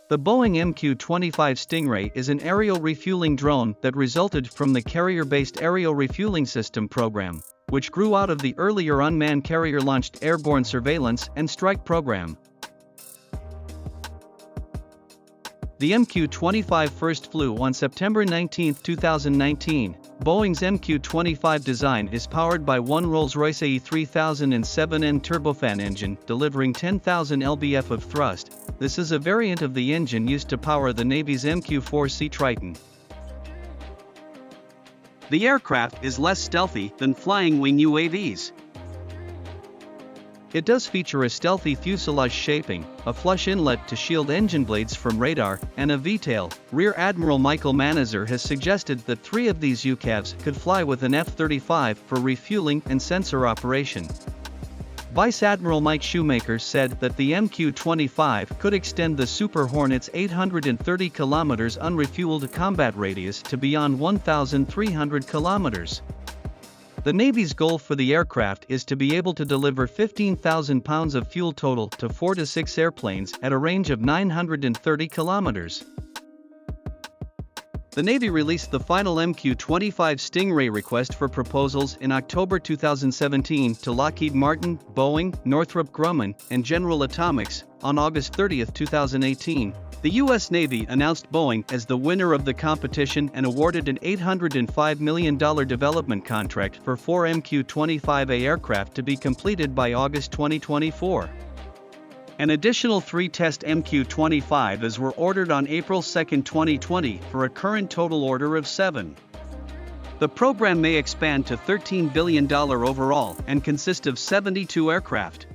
The Boeing MQ-25 Stingray is an aerial refueling drone that resulted from the Carrier-Based Aerial-Refueling System program, which grew out of the earlier unmanned carrier-launched airborne surveillance and strike program. The MQ-25 first flew on September 19, 2019. Boeing's MQ-25 design is powered by one Rolls-Royce AE 3007N turbofan engine, delivering 10,000 lb-ft of thrust. This is a variant of the engine used to power the Navy's MQ-4C Triton. The aircraft is less stealthy than flying wing UAVs. It does feature a stealthy fuselage shaping, a flush inlet to shield engine blades from radar, and a V-tail. Rear Admiral Michael Manazir has suggested that 3 of these UCAVs could fly with an F-35 for refueling and sensor operation. Vice Admiral Mike Shoemaker said that the MQ-25 could extend the Super Hornet's 830 km unrefueled combat radius to beyond 1,300 km. The Navy's goal for the aircraft is to be able to deliver 15,000 pounds of fuel total to 4 to 6 airplanes at a range of 930 kilometers. The Navy released the final MQ-25 Stingray request for proposals in October 2017 to Lockheed Martin, Boeing, Northrop Grumman, and General Atomics. On August 30, 2018, the U.S. Navy announced Boeing as the winner of the competition and awarded an $805 million development contract for 4 MQ-25A aircraft to be completed by August 2024. An additional 3 test MQ-25s were ordered on April 2, 2020 for a current total order of 7. The program may expand to $13 billion overall and consist of 72 aircraft.